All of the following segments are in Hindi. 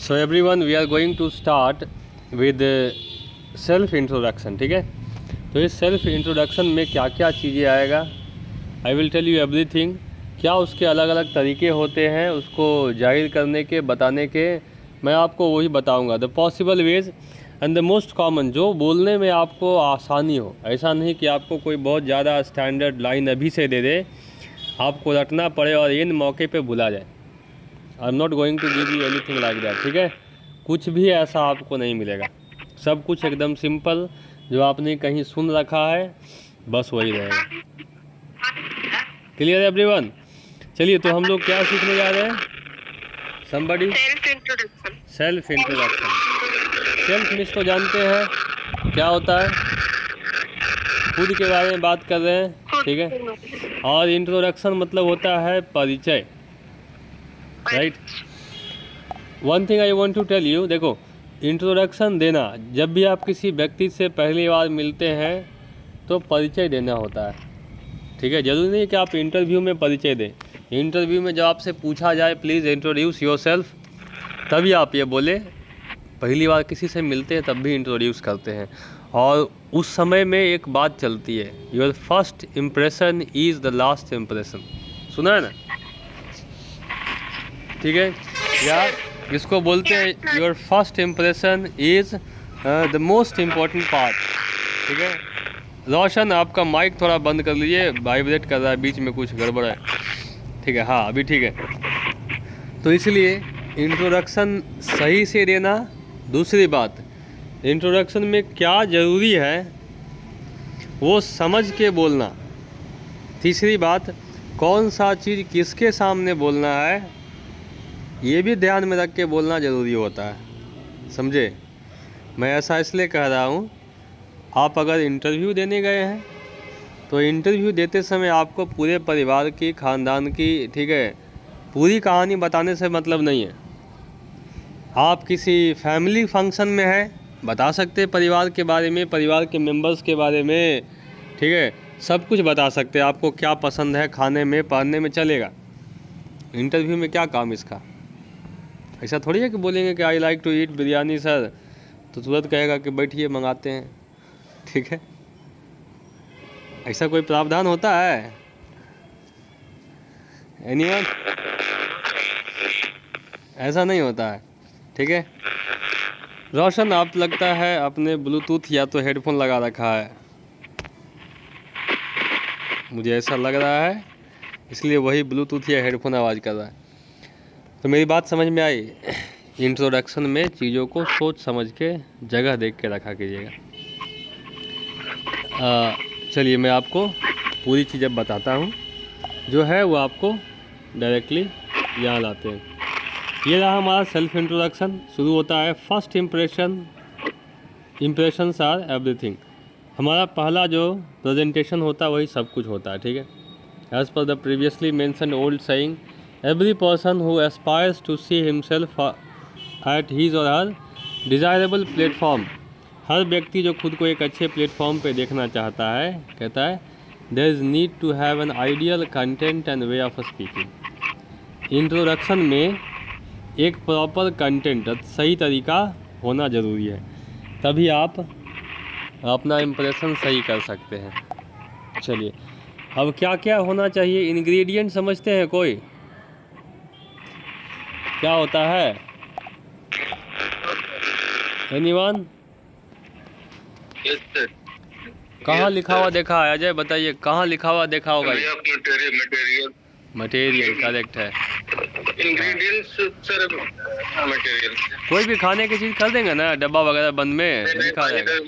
So everyone, we are going to start with self introduction. ठीक है, तो इस सेल्फ इंट्रोडक्शन में क्या क्या चीज़ें आएगा, I will tell you everything. क्या उसके अलग अलग तरीके होते हैं उसको जाहिर करने के, बताने के, मैं आपको वही बताऊंगा। The possible ways and the most common, जो बोलने में आपको आसानी हो। ऐसा नहीं कि आपको कोई बहुत ज़्यादा स्टैंडर्ड लाइन अभी से दे दे, आपको रटना पड़े और इन मौके पे भुला जाए। I am not going to give you anything like that. ठीक है, कुछ भी ऐसा आपको नहीं मिलेगा, सब कुछ एकदम सिंपल, जो आपने कहीं सुन रखा है बस वही रहेगा। Clear everyone? चलिए, तो हम लोग क्या सीखने जा रहे हैं? Somebody? Self introduction. Self means तो जानते हैं क्या होता है, खुद के बारे में बात कर रहे हैं। ठीक है, और इंट्रोडक्शन मतलब होता है परिचय। Right, one thing I want to tell you, देखो, इंट्रोडक्शन देना, जब भी आप किसी व्यक्ति से पहली बार मिलते हैं तो परिचय देना होता है। ठीक है, जरूरी नहीं कि आप इंटरव्यू में परिचय दें। इंटरव्यू में जब आपसे पूछा जाए प्लीज़ इंट्रोड्यूस योरसेल्फ, तभी आप ये बोले। पहली बार किसी से मिलते हैं तब भी इंट्रोड्यूस करते हैं, और उस समय में एक बात चलती है, your first impression is the last impression. सुना है ना? ठीक है, या इसको बोलते हैं your first impression is the most important part. ठीक है, रोशन आपका माइक थोड़ा बंद कर लीजिए, वाइब्रेट कर रहा है, बीच में कुछ गड़बड़ है। ठीक है, हाँ अभी ठीक है। तो इसलिए इंट्रोडक्शन सही से देना। दूसरी बात, इंट्रोडक्शन में क्या ज़रूरी है वो समझ के बोलना। तीसरी बात, कौन सा चीज़ किसके सामने बोलना है ये भी ध्यान में रख के बोलना ज़रूरी होता है। समझे? मैं ऐसा इसलिए कह रहा हूँ, आप अगर इंटरव्यू देने गए हैं तो इंटरव्यू देते समय आपको पूरे परिवार की, ख़ानदान की, ठीक है, पूरी कहानी बताने से मतलब नहीं है। आप किसी फैमिली फंक्शन में हैं, बता सकते हैं परिवार के बारे में, परिवार के मेंबर्स के बारे में। ठीक है, सब कुछ बता सकते हैं, आपको क्या पसंद है खाने में, पहनने में, चलेगा। इंटरव्यू में क्या काम इसका? ऐसा थोड़ी है कि बोलेंगे कि I like to eat biryani sir, तो तुरंत कहेगा कि बैठिए मंगाते हैं। ठीक है, ऐसा कोई प्रावधान होता है? एनीवन? ऐसा नहीं होता है। ठीक है, रोशन आप लगता है आपने ब्लूटूथ या तो हेडफोन लगा रखा है, मुझे ऐसा लग रहा है, इसलिए वही ब्लूटूथ या हेडफोन आवाज़ कर रहा है। तो मेरी बात समझ में आई? इंट्रोडक्शन में चीज़ों को सोच समझ के, जगह देख के रखा कीजिएगा। चलिए, मैं आपको पूरी चीज़ अब बताता हूँ, जो है वो आपको डायरेक्टली यहाँ लाते हैं। ये रहा हमारा सेल्फ इंट्रोडक्शन। शुरू होता है first impression, impressions are everything. हमारा पहला जो प्रेजेंटेशन होता है वही सब कुछ होता है। ठीक है, as per the previously mentioned old saying, every person who aspires to see himself at his or her desirable platform, हर व्यक्ति जो खुद को एक अच्छे प्लेटफॉर्म पे देखना चाहता है, कहता है there is need to have an ideal content and way of speaking। Introduction में एक प्रॉपर कंटेंट, सही तरीका होना ज़रूरी है, तभी आप अपना इम्प्रेशन सही कर सकते हैं। चलिए, अब क्या क्या होना चाहिए, इंग्रेडिएंट समझते हैं कोई? क्या होता है? एनीवन? कहाँ लिखा हुआ देखा है? अजय बताइए, कहाँ लिखा हुआ देखा होगा? मटेरियल करेक्ट है। Ingredients sir, material. कोई भी खाने की चीज़ खरीदेंगे ना, डब्बा वगैरह बंद में लिखा रहेगा।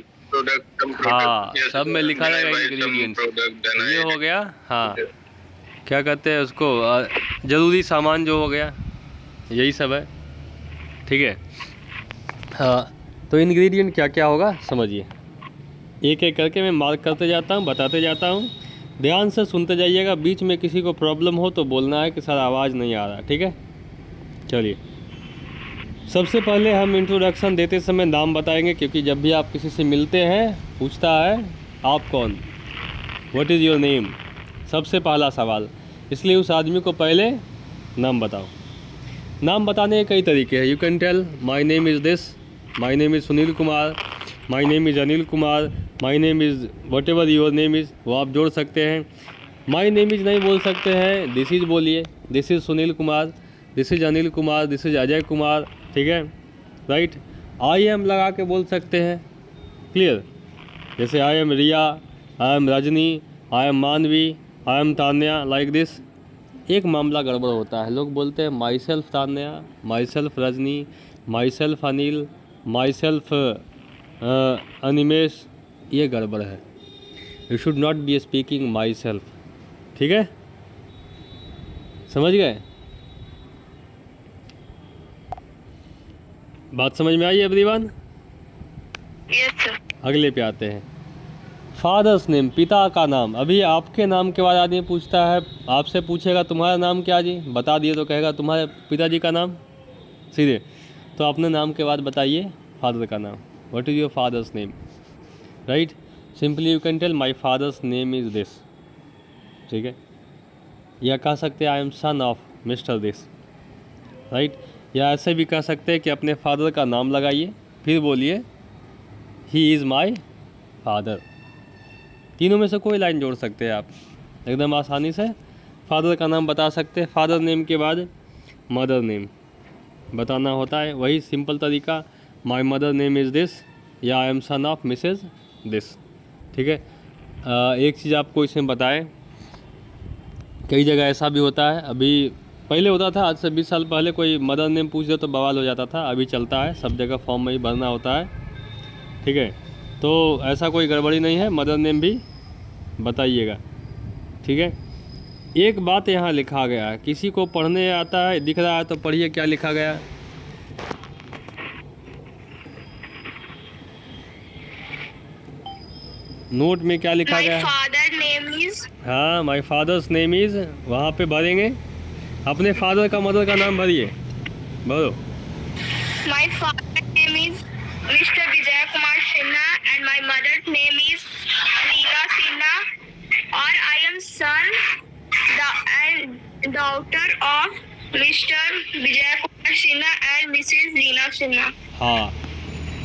हाँ, सब में लिखा रहेगा इंग्रेडिएंट्स। ये हो गया, हाँ, क्या कहते हैं उसको, ज़रूरी सामान जो हो गया, यही सब है। ठीक है, हाँ, तो इंग्रेडिएंट क्या क्या होगा समझिए। एक एक करके मैं मार्क करते जाता हूँ, बताते जाता हूँ, ध्यान से सुनते जाइएगा। बीच में किसी को प्रॉब्लम हो तो बोलना है कि सर आवाज़ नहीं आ रहा। ठीक है, चलिए, सबसे पहले हम इंट्रोडक्शन देते समय नाम बताएंगे, क्योंकि जब भी आप किसी से मिलते हैं पूछता है आप कौन, व्हाट इज़ योर नेम, सबसे पहला सवाल। इसलिए उस आदमी को पहले नाम बताओ। नाम बताने के कई तरीके हैं। You can tell my name is this, my name is Sunil Kumar, my name is Anil Kumar, my name is whatever your name is, वो आप जोड़ सकते हैं। माई नेम इज़ नहीं बोल सकते हैं, दिस इज़ बोलिए, this is Sunil Kumar, this is Anil Kumar, this is Ajay Kumar, ठीक है, राइट। आई एम लगा के बोल सकते हैं, क्लियर। जैसे I am Riya, I am Rajni, I am Manvi, I am Tanya, like this. एक मामला गड़बड़ होता है, लोग बोलते हैं myself Tanya, myself Rajni, myself Anil, myself Animesh, ये गड़बड़ है। You should not be speaking myself, ठीक है, समझ गए? बात समझ में आई एवरीवन? Yes sir. अगले पे आते हैं। फादर्स नेम, पिता का नाम। अभी आपके नाम के बाद आदमी पूछता है, आपसे पूछेगा तुम्हारा नाम क्या जी, बता दिए तो कहेगा तुम्हारे पिताजी का नाम सीधे। तो अपने नाम के बाद बताइए फादर का नाम, what is your father's name, right. Simply you can tell my father's name is this, ठीक है। या कह सकते हैं I am son of mister this, right. या ऐसे भी कह सकते हैं कि अपने फादर का नाम लगाइए, फिर बोलिए ही इज़ माई फादर। तीनों में से कोई लाइन जोड़ सकते हैं आप एकदम आसानी से। फादर का नाम बता सकते हैं, फादर नेम के बाद मदर नेम बताना होता है, वही सिंपल तरीका, my mother name is this या I am son of Mrs this, ठीक है। एक चीज़ आपको इसमें बताएं, कई जगह ऐसा भी होता है, अभी पहले होता था, आज से 20 साल पहले कोई मदर नेम पूछ दे तो बवाल हो जाता था, अभी चलता है, सब जगह फॉर्म में ही भरना होता है, ठीक है। तो ऐसा कोई गड़बड़ी नहीं है, मदर नेम भी बताइएगा, ठीक है। एक बात यहाँ लिखा गया है, किसी को पढ़ने आता है, दिख रहा है तो पढ़िए क्या लिखा गया है। नोट में क्या लिखा गया है? फादर नेम इज, हाँ, माय फादर्स नेम इज़, वहाँ पे भरेंगे अपने फादर का मदर का नाम भरिए, भरो। My father name is Mr Vijay Kumar Sinha and my mother name is Leela Sinha और I am son and daughter of Mr Vijay Kumar Sinha and Mrs Leela Sinha. हाँ,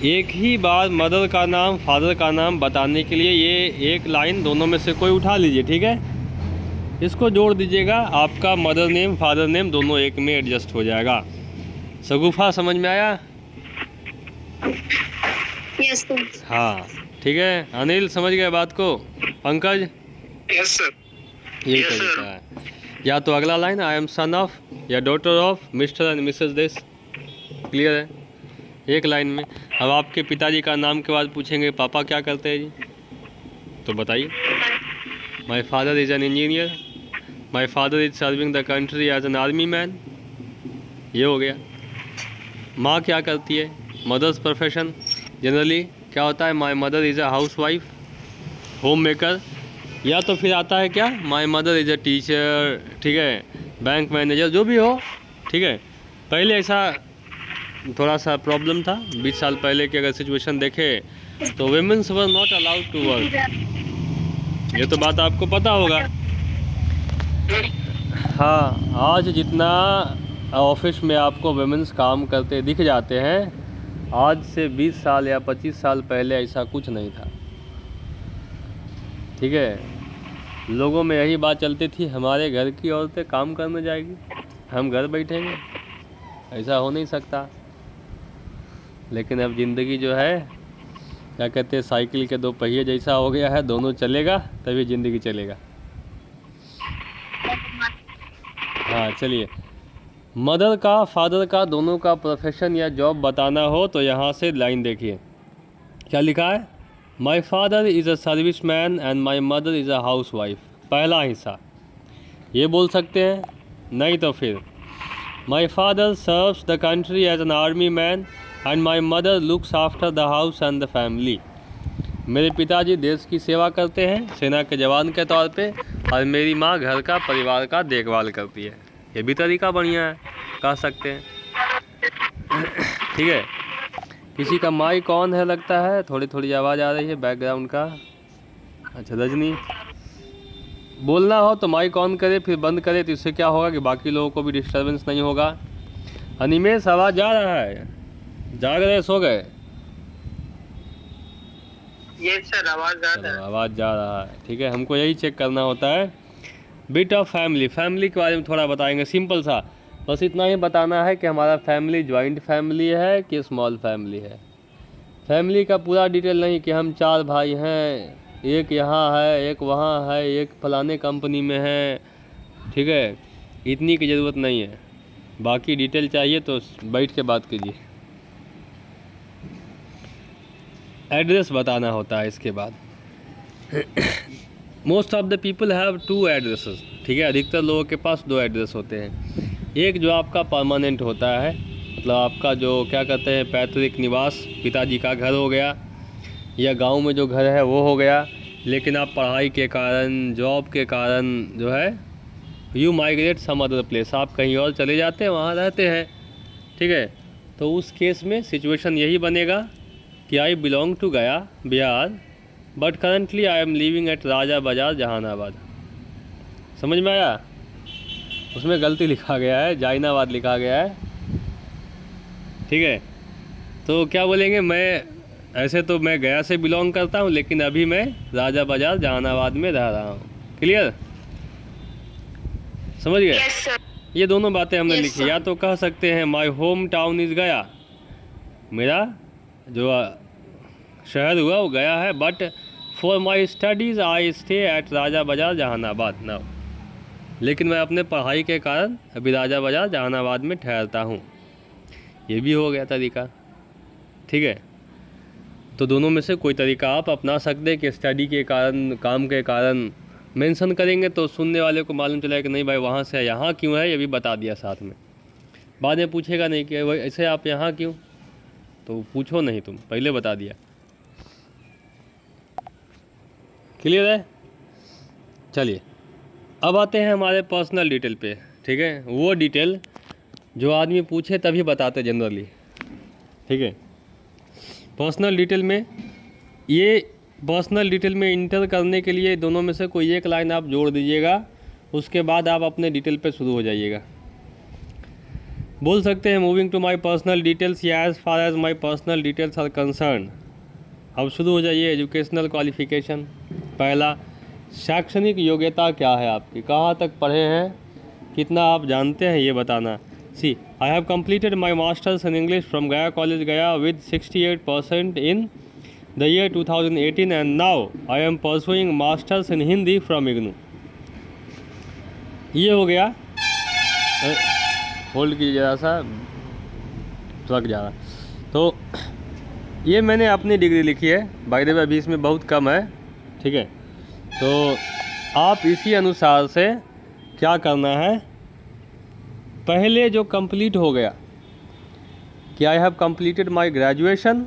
एक ही बार मदर का नाम फादर का नाम बताने के लिए ये एक लाइन दोनों में से कोई उठा लीजिए, ठीक है। इसको जोड़ दीजिएगा, आपका मदर नेम फादर नेम दोनों एक में एडजस्ट हो जाएगा। शगुफा समझ में आया? Yes sir. हाँ, ठीक है। अनिल समझ गए बात को? पंकज? Yes sir. यही तरीका है। या तो अगला line I am son of या daughter of Mr and Mrs this, clear है, एक लाइन में। अब आपके पिताजी का नाम के बाद पूछेंगे पापा क्या करते हैं जी, तो बताइए my father is an engineer, my father is serving the country as an army man, ये हो गया। माँ क्या करती है, मदर्स प्रोफेशन जनरली क्या होता है, माई mother is a house wife, home maker. या तो फिर आता है क्या, माई मदर इज़ अ टीचर, ठीक है, बैंक मैनेजर, जो भी हो, ठीक है। पहले ऐसा थोड़ा सा प्रॉब्लम था, 20 साल पहले की अगर सिचुएशन देखें तो womens were not allowed to work, ये तो बात आपको पता होगा। हाँ, आज जितना ऑफिस में आपको वेमेंस काम करते दिख जाते हैं, आज से 20 साल या 25 साल पहले ऐसा कुछ नहीं था, ठीक है। लोगों में यही बात चलती थी, हमारे घर की औरतें काम करने जाएगी, हम घर बैठेंगे, ऐसा हो नहीं सकता। लेकिन अब ज़िंदगी जो है, क्या कहते हैं, साइकिल के दो पहिए जैसा हो गया है, दोनों चलेगा तभी ज़िंदगी चलेगा। हाँ, चलिए, मदर का फादर का दोनों का प्रोफेशन या जॉब बताना हो तो यहाँ से लाइन देखिए क्या लिखा है, my father is a service man and my mother is a house wife. पहला हिस्सा ये बोल सकते हैं, नहीं तो फिर my father serves the country as an army man and my mother looks after the house and the family. मेरे पिताजी देश की सेवा करते हैं सेना के जवान के तौर पे, और मेरी माँ घर का परिवार का देखभाल करती है। ये भी तरीका बढ़िया है, कह सकते हैं, ठीक है। किसी का माइक ऑन है लगता है, थोड़ी थोड़ी आवाज़ आ रही है बैकग्राउंड का। अच्छा, रजनी, बोलना हो तो माइक ऑन करे फिर बंद करे, तो इससे क्या होगा कि बाकी लोगों को भी डिस्टर्बेंस नहीं होगा। अनिमेश आवाज जा रहा है? जाग रहे, सो गए? ये सर आवाज जा रहा है। आवाज जा रहा है, ठीक है। हमको यही चेक करना होता है। बिट ऑफ फैमिली, फैमिली के बारे में थोड़ा बताएंगे, सिंपल सा, बस इतना ही बताना है कि हमारा फैमिली जॉइंट फैमिली है कि स्मॉल फैमिली है। फैमिली का पूरा डिटेल नहीं कि हम 4 भाई हैं, एक यहाँ है, एक वहाँ है, एक फलाने कंपनी में है, ठीक है, इतनी की ज़रूरत नहीं है। बाकी डिटेल चाहिए तो बैठ के बात कीजिए। एड्रेस बताना होता है इसके बाद। Most of the people have 2 addresses, ठीक है। अधिकतर लोगों के पास 2 एड्रेस होते हैं। एक जो आपका परमानेंट होता है, मतलब आपका जो क्या कहते हैं पैतृक निवास, पिताजी का घर हो गया या गांव में जो घर है वो हो गया। लेकिन आप पढ़ाई के कारण, जॉब के कारण जो है you migrate some other place, आप कहीं और चले जाते हैं, वहाँ रहते हैं, ठीक है। तो उस केस में सिचुएशन यही बनेगा कि आई belong to Gaya Bihar but currently I am living at Raja Bazar Jehanabad. समझ में आया? उसमें गलती लिखा गया है, जाइनाबाद लिखा गया है, ठीक है। तो क्या बोलेंगे, मैं ऐसे तो मैं गया से बिलोंग करता हूँ लेकिन अभी मैं राजा बाजार जहानाबाद में रह रहा हूँ। क्लियर? समझ गए? Yes, sir. ये दोनों बातें हमने Yes, लिखी। sir. या तो कह सकते हैं माई होम टाउन इज़ गया, मेरा जो शहर हुआ वो गया है, but for my studies I stay at Raja Bazar Jehanabad now, लेकिन मैं अपने पढ़ाई के कारण अभी राजा बाजार जहानाबाद में ठहरता हूँ। ये भी हो गया तरीका, ठीक है। तो दोनों में से कोई तरीका आप अपना सकते हैं कि स्टडी के कारण, काम के कारण मेंशन करेंगे तो सुनने वाले को मालूम चला कि नहीं भाई वहाँ से यहाँ क्यों है, ये भी बता दिया साथ में। बाद में पूछेगा नहीं कि भाई ऐसे आप यहाँ क्यों, तो पूछो नहीं, तुम पहले बता दिया। क्लियर है? चलिए अब आते हैं हमारे पर्सनल डिटेल पे, ठीक है। वो डिटेल जो आदमी पूछे तभी बताते जनरली, ठीक है। पर्सनल डिटेल में, ये पर्सनल डिटेल में इंटर करने के लिए दोनों में से कोई एक लाइन आप जोड़ दीजिएगा, उसके बाद आप अपने डिटेल पे शुरू हो जाइएगा। बोल सकते हैं moving to my personal details या as far as my personal details are concern. अब शुरू हो जाइए। एजुकेशनल क्वालिफिकेशन, पहला शैक्षणिक योग्यता क्या है आपकी, कहाँ तक पढ़े हैं, कितना आप जानते हैं, ये बताना। See I have completed my masters in English from Gaya College Gaya with 68% in the year 2018 and now I am pursuing masters in Hindi from IGNOU। ये हो गया। होल्ड कीजिए ज़रा सा, थक जा रहा। तो ये मैंने अपनी डिग्री लिखी है, बाय द वे अभी इसमें बहुत कम है, ठीक है। तो आप इसी अनुसार से क्या करना है, पहले जो कंप्लीट हो गया कि I have completed my graduation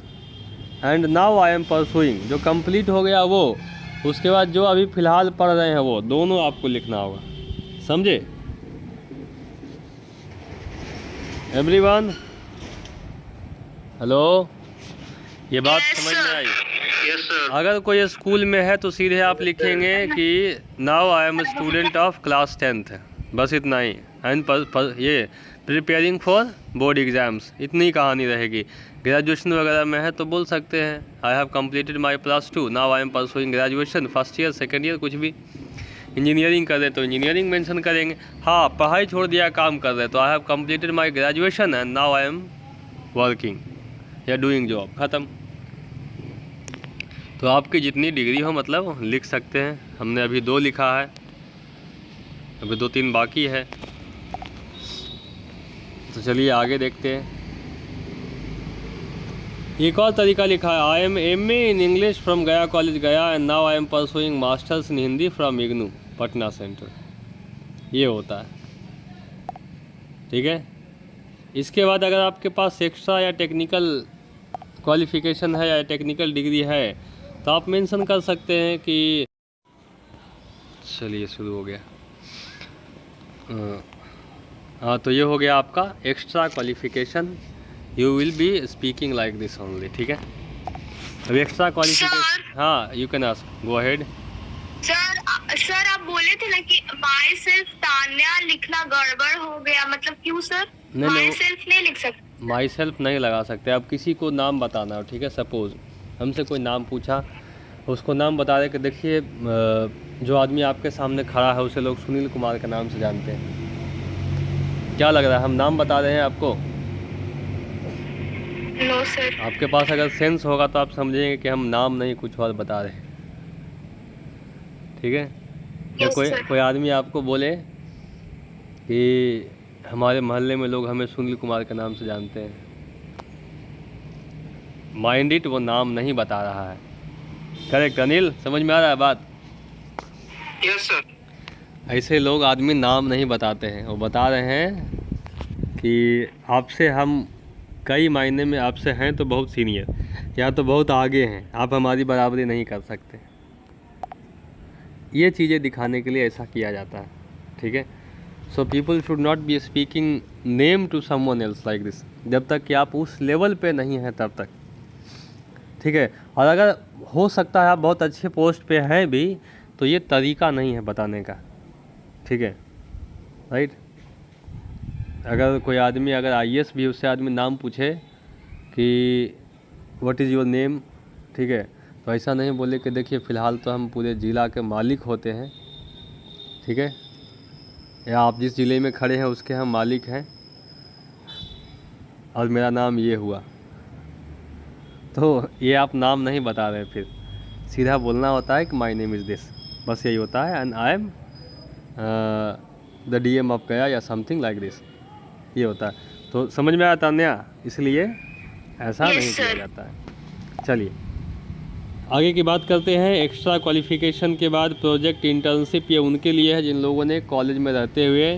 and now I am pursuing, जो कंप्लीट हो गया वो, उसके बाद जो अभी फ़िलहाल पढ़ रहे हैं वो, दोनों आपको लिखना होगा। समझे एवरीवन? हेलो, ये बात समझ में आई? Yes sir. अगर कोई स्कूल में है तो सीधे आप लिखेंगे कि now I am student of class 10th, बस इतना ही। एंड ये प्रिपेयरिंग फॉर बोर्ड एग्ज़ाम्स, इतनी कहानी रहेगी। ग्रेजुएशन वगैरह में है तो बोल सकते हैं I have completed my +2 now I am pursuing graduation first year second year, कुछ भी। इंजीनियरिंग कर रहे तो इंजीनियरिंग मेंशन करेंगे। हाँ, पढ़ाई छोड़ दिया, काम कर रहे तो I have completed my graduation and now I am working या डूइंग जॉब, ख़त्म। तो आपकी जितनी डिग्री हो मतलब लिख सकते हैं। हमने अभी 2 लिखा है, अभी 2-3 बाकी है। तो चलिए आगे देखते हैं। एक और तरीका लिखा है, I am MA in English from गया कॉलेज गया and now I am pursuing masters in Hindi from IGNOU Patna centre. ये होता है, ठीक है। इसके बाद अगर आपके पास एक्स्ट्रा या टेक्निकल क्वालिफिकेशन है या टेक्निकल डिग्री है तो आप मेंशन कर सकते हैं कि, चलिए शुरू हो गया। हाँ, तो ये हो गया आपका extra qualification, you will be speaking like this only, ठीक है। अब एक्स्ट्रा क्वालिफिकेशन, हाँ you can ask, go ahead. Sir आप बोले थे ना कि माई सेल्फ तान्या लिखना गड़बड़ हो गया, मतलब क्यों सर? नहीं माई नहीं, सेल्फ नहीं लिख सकते। माई सेल्फ नहीं लगा सकते। आप किसी को नाम बताना हो, ठीक है। सपोज़ हमसे कोई नाम पूछा, उसको नाम बता रहे कि देखिए जो आदमी आपके सामने खड़ा है उसे लोग सुनील कुमार के नाम से जानते हैं। क्या लग रहा है, हम नाम बता रहे हैं आपको? No sir. आपके पास अगर सेंस होगा तो आप समझेंगे कि हम नाम नहीं कुछ और बता रहे हैं, ठीक है। या यस सर। कोई आदमी आपको बोले कि हमारे मोहल्ले में लोग हमें सुनील कुमार के नाम से जानते हैं, माइंड इट, वो नाम नहीं बता रहा है। करेक्ट अनिल, समझ में आ रहा है बात? Yes sir. ऐसे लोग आदमी नाम नहीं बताते हैं, वो बता रहे हैं कि आपसे हम कई मायने में आपसे हैं तो बहुत सीनियर या तो बहुत आगे हैं, आप हमारी बराबरी नहीं कर सकते। ये चीज़ें दिखाने के लिए ऐसा किया जाता है, ठीक है। So people should not be speaking name to someone else like this, जब तक कि आप उस लेवल पे नहीं हैं तब तक, ठीक है। और अगर हो सकता है आप बहुत अच्छे पोस्ट पे हैं भी, तो ये तरीका नहीं है बताने का, ठीक है, राइट। अगर कोई आदमी अगर IAS भी उससे आदमी नाम पूछे कि व्हाट इज़ योर नेम, ठीक है, तो ऐसा नहीं बोले कि देखिए फ़िलहाल तो हम पूरे ज़िला के मालिक होते हैं, ठीक है, या आप जिस ज़िले में खड़े हैं उसके हम मालिक हैं और मेरा नाम ये हुआ। तो ये आप नाम नहीं बता रहे, फिर सीधा बोलना होता है कि माय नेम इज़ दिस, बस यही होता है, and I am the DM of गया या समथिंग लाइक दिस, ये होता है। तो समझ में आया तान्या, इसलिए ऐसा Yes, नहीं किया sir. जाता है। चलिए आगे की बात करते हैं। एक्स्ट्रा क्वालिफिकेशन के बाद प्रोजेक्ट इंटर्नशिप, ये उनके लिए है जिन लोगों ने कॉलेज में रहते हुए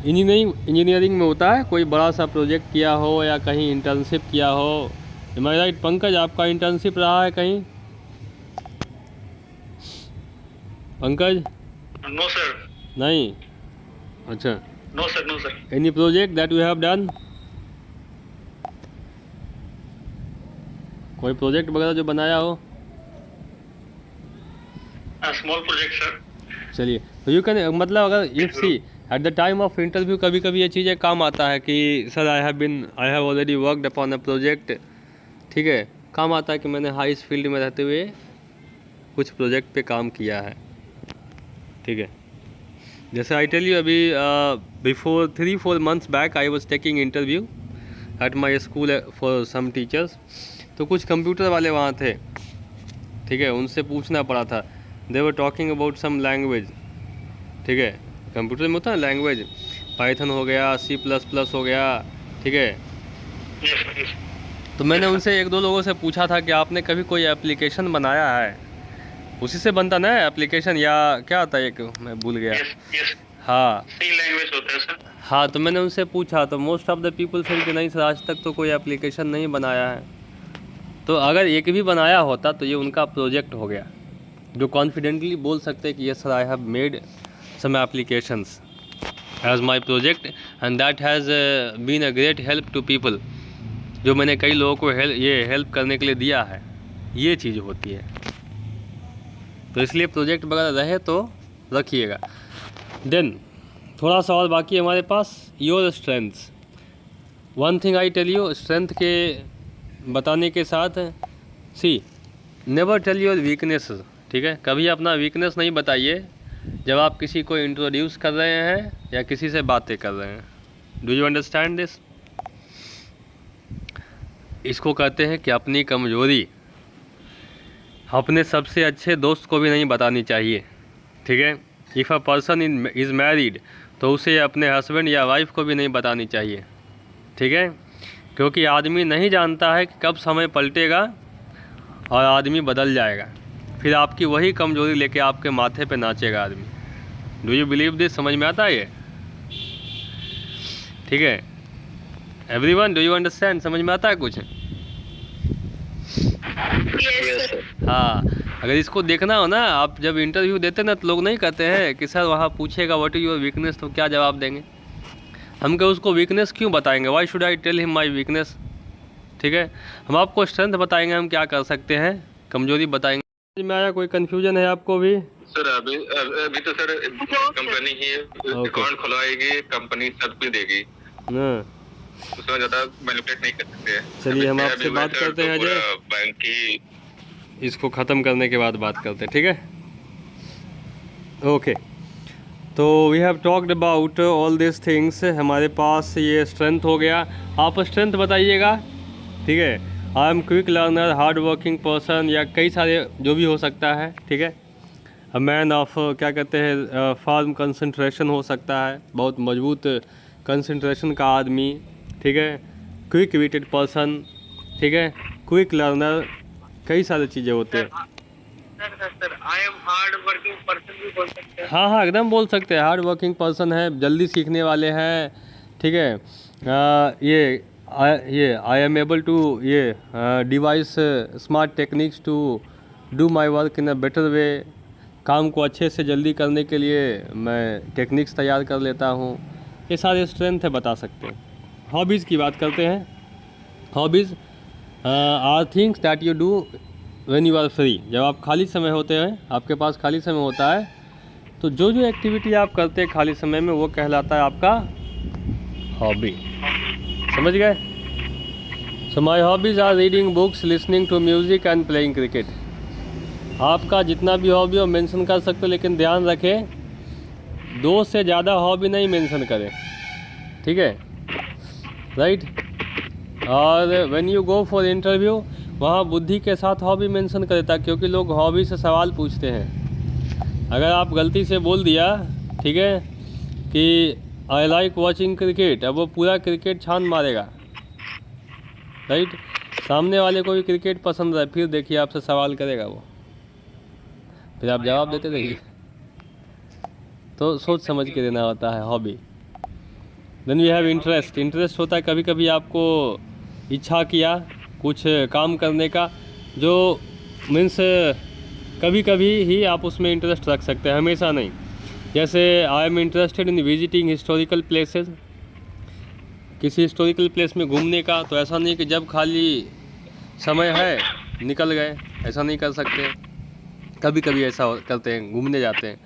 इंजीनियरिंग में होता है कोई बड़ा सा प्रोजेक्ट किया हो या कहीं इंटर्नशिप किया हो। एम आई राइट पंकज, आपका इंटर्नशिप रहा है कहीं? Pankaj no sir. नहीं, अच्छा। No sir. No sir. Any project that you have done, कोई प्रोजेक्ट वगैरह जो बनाया हो? Small project sir. चलिए, तो यू कैन, मतलब अगर if see at the time of interview कभी कभी ये चीज़ें काम आता है कि sir I have already worked upon a project, ठीक है, काम आता है कि मैंने हाई फील्ड में रहते हुए कुछ प्रोजेक्ट पे काम किया है, ठीक है। जैसे आई टेल यू, अभी before 3-4 months back I was taking interview at my school for some teachers. तो कुछ कंप्यूटर वाले वहाँ थे, ठीक है, उनसे पूछना पड़ा था। They were talking about some language, ठीक है, कंप्यूटर में होता है लैंग्वेज, पाइथन हो गया, C++ हो गया, ठीक है। यस। तो मैंने उनसे 1-2 लोगों से पूछा था कि आपने कभी कोई एप्लीकेशन बनाया है? उसी से बनता ना एप्लीकेशन, या क्या होता है एक, मैं भूल गया। यस। हाँ सी लैंग्वेज होता है सर। हाँ, तो मैंने उनसे पूछा तो मोस्ट ऑफ द पीपल से कि नहीं सर, आज तक तो कोई एप्लीकेशन नहीं बनाया है। तो अगर एक भी बनाया होता तो ये उनका प्रोजेक्ट हो गया, जो कॉन्फिडेंटली बोल सकते हैं कि yes sir, I have made some applications as my project and that has been a great help to people, जो मैंने कई लोगों को हेल्प करने के लिए दिया है, ये चीज़ होती है। तो इसलिए प्रोजेक्ट वगैरह रहे तो रखिएगा। देन थोड़ा सा और बाकी है हमारे पास, your strengths. One thing I tell you, strength के बताने के साथ see never tell your weakness, ठीक है, कभी अपना वीकनेस नहीं बताइए जब आप किसी को इंट्रोड्यूस कर रहे हैं या किसी से बातें कर रहे हैं। Do you understand this? इसको कहते हैं कि अपनी कमजोरी अपने सबसे अच्छे दोस्त को भी नहीं बतानी चाहिए, ठीक है। If a person is married तो उसे अपने हस्बैंड या वाइफ को भी नहीं बतानी चाहिए, ठीक है, क्योंकि आदमी नहीं जानता है कि कब समय पलटेगा और आदमी बदल जाएगा, फिर आपकी वही कमजोरी लेके आपके माथे पे नाचेगा आदमी। Do you believe this? समझ में आता है ये? ठीक है एवरीवन, डू यू अंडरस्टैंड? समझ में आता है कुछ? Yes sir. हाँ, अगर इसको देखना हो ना, आप जब इंटरव्यू देते ना तो लोग नहीं कहते हैं कि सर वहाँ पूछेगा व्हाट इज योर वीकनेस, तो क्या जवाब देंगे? हम क्या उसको वीकनेस क्यों बताएंगे? Why should I tell him my weakness? ठीक है, हम आपको स्ट्रेंथ बताएंगे, हम क्या कर सकते हैं, कमजोरी बताएंगे। समझ में आया? कोई कन्फ्यूजन है आपको भी? सर अभी तो सर कंपनी ही अकाउंट खुलवाएगी, कंपनी सब कुछ देगी, हाँ, उसमें ज़्यादा मैनिपुलेट नहीं कर सकते हैं। चलिए हम मेरा आपसे भी बात वैसे करते हैं तो अजय, पूरा बैंक की। इसको ख़त्म करने के बाद बात करते हैं, ठीक है? ओके, तो we have talked about all this things. हमारे पास ये स्ट्रेंथ हो गया, आप स्ट्रेंथ बताइएगा, ठीक है? I am quick learner, hard working person, या कई सारे जो भी हो सकता है, ठीक है? अ मैन ऑफ क्या कहते हैं, फार्म कंसंट्रेशन हो सकता है, बहुत मजबूत कंसंट्रेशन का आदमी, ठीक है? क्विक विटेड पर्सन, ठीक है? क्विक लर्नर, कई सारी चीज़ें होते हैं। Sir I am hard working person भी बोल सकते हैं। हाँ हाँ, एकदम बोल सकते हैं, हार्ड वर्किंग पर्सन है, जल्दी सीखने वाले हैं, ठीक है? ये आई एम एबल टू ये device smart techniques to do my work in a better way. काम को अच्छे से जल्दी करने के लिए मैं टेक्निक्स तैयार कर लेता हूँ। ये सारे स्ट्रेंथ है, बता सकते हैं। हॉबीज़ की बात करते हैं। Hobbies are things that you do when you are free. जब आप खाली समय होते हैं, आपके पास खाली समय होता है, तो जो जो एक्टिविटी आप करते हैं खाली समय में, वो कहलाता है आपका हॉबी। समझ गए? So my hobbies are reading books, listening to music and playing cricket. आपका जितना भी हॉबी हो मेंशन कर सकते हो, लेकिन ध्यान रखें 2 से ज़्यादा हॉबी नहीं मेंशन करें, ठीक है? राइट। और when you go for interview, वहाँ बुद्धि के साथ हॉबी मेंशन करें, ताकि क्योंकि लोग हॉबी से सवाल पूछते हैं। अगर आप गलती से बोल दिया, ठीक है, कि आई लाइक वॉचिंग क्रिकेट, अब वो पूरा क्रिकेट छान मारेगा, राइट? सामने वाले को भी क्रिकेट पसंद है, फिर देखिए आपसे सवाल करेगा वो, फिर आप जवाब देते रहिए। तो सोच समझ के देना होता है hobby. Then we have interest. Interest होता है कभी कभी आपको इच्छा किया कुछ काम करने का, जो मीन्स कभी कभी ही आप उसमें इंटरेस्ट रख सकते हैं, हमेशा नहीं। जैसे I am interested in visiting historical places, किसी हिस्टोरिकल प्लेस में घूमने का। तो ऐसा नहीं कि जब खाली समय है निकल गए, ऐसा नहीं कर सकते। कभी कभी ऐसा करते हैं, घूमने जाते हैं।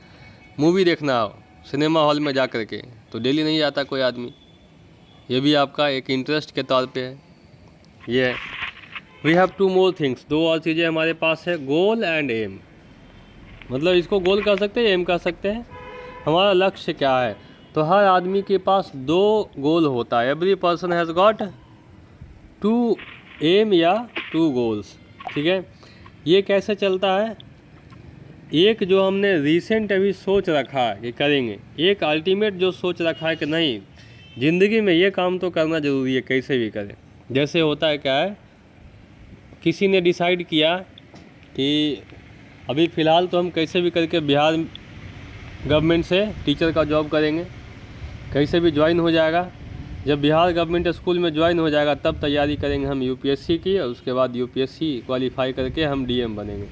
मूवी देखना हो सिनेमा हॉल में जा कर के, तो डेली नहीं जाता कोई आदमी, ये भी आपका एक इंटरेस्ट के तौर पे है। ये है। वी हैव 2 मोर थिंग्स, 2 और चीज़ें हमारे पास है, गोल एंड एम। मतलब इसको गोल कर सकते हैं, एम कर सकते हैं। हमारा लक्ष्य क्या है? तो हर आदमी के पास 2 गोल होता है। Every person has got 2 aim या 2 गोल्स, ठीक है? ये कैसे चलता है? एक जो हमने रिसेंट अभी सोच रखा है कि करेंगे, एक अल्टीमेट जो सोच रखा है कि नहीं, ज़िंदगी में ये काम तो करना ज़रूरी है, कैसे भी करें। जैसे होता है क्या है, किसी ने डिसाइड किया कि अभी फ़िलहाल तो हम कैसे भी करके बिहार गवर्नमेंट से टीचर का जॉब करेंगे, कैसे भी ज्वाइन हो जाएगा। जब बिहार गवर्नमेंट स्कूल में ज्वाइन हो जाएगा तब तैयारी करेंगे हम यूपीएससी की, और उसके बाद यूपीएससी क्वालिफाई करके हम डीएम बनेंगे।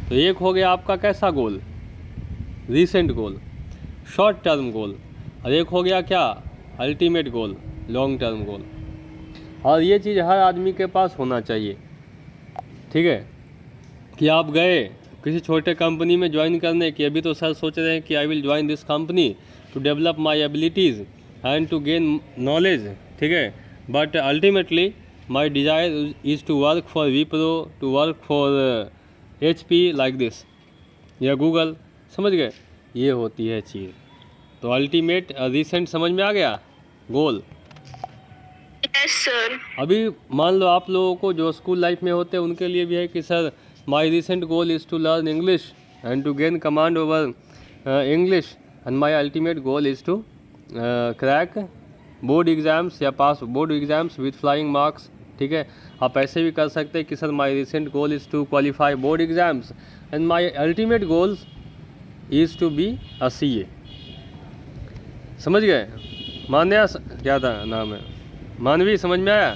तो एक हो गया आपका कैसा गोल, रीसेंट गोल, शॉर्ट टर्म गोल, और एक हो गया क्या, अल्टीमेट गोल, लॉन्ग टर्म गोल। और ये चीज़ हर आदमी के पास होना चाहिए, ठीक है? कि आप गए किसी छोटे कंपनी में ज्वाइन करने की, अभी तो सर सोच रहे हैं कि I will join this company to develop my abilities and to gain knowledge, ठीक है? But ultimately my desire is to work for Wipro, to work for HP like this, या गूगल। समझ गए? ये होती है चीज़। तो अल्टीमेट रिसेंट समझ में आ गया गोल। Yes, sir. अभी मान लो आप लोगों को जो स्कूल लाइफ में होते हैं उनके लिए भी है कि sir my recent goal is to learn English and to gain command over English, and my ultimate goal is to crack board exams या pass board exams with flying marks, ठीक है? आप ऐसे भी कर सकते हैं कि sir my recent goal is to qualify board exams and my ultimate goals is to be a CA। समझ गए? मान्या क्या था नाम है, मानवी, समझ में आया?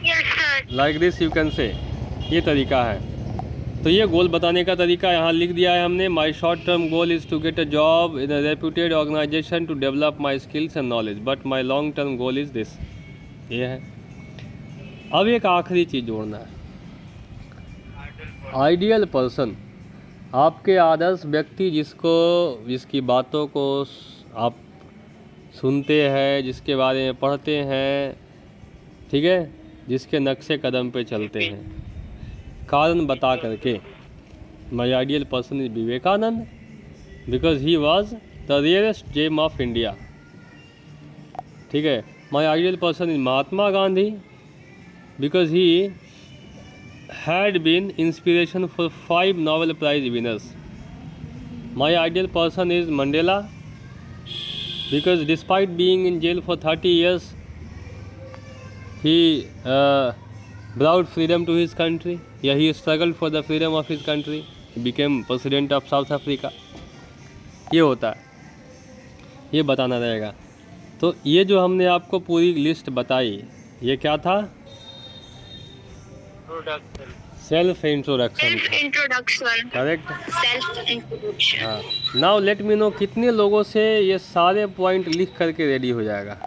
Yes, sir. Like this you can say, ये तरीका है। तो ये गोल बताने का तरीका यहाँ लिख दिया है हमने। My short term goal is to get a job in a reputed organisation to develop my skills and knowledge, but my long term goal is this. ये है। अब एक आखिरी चीज़ जोड़ना है, आइडियल पर्सन, आपके आदर्श व्यक्ति जिसकी बातों को आप सुनते हैं, जिसके बारे में पढ़ते हैं, ठीक है, जिसके नक्शे कदम पे चलते हैं, कारण बता करके। My ideal person is Vivekananda because he was the realest gem of India, ठीक है। My ideal person is Mahatma Gandhi because he had been inspiration for 5 Nobel Prize winners. My ideal person is Mandela because despite being in jail for 30 years, he brought freedom to his country. Yeah, he struggled for the freedom of his country. He became president of South Africa. ये होता है, ये बताना रहेगा। तो ये जो हमने आपको पूरी लिस्ट बताई, ये क्या था? Self introduction. Correct, self introduction. हाँ। नाउ लेट मी नो कितने लोगों से ये सारे पॉइंट लिख करके रेडी हो जाएगा।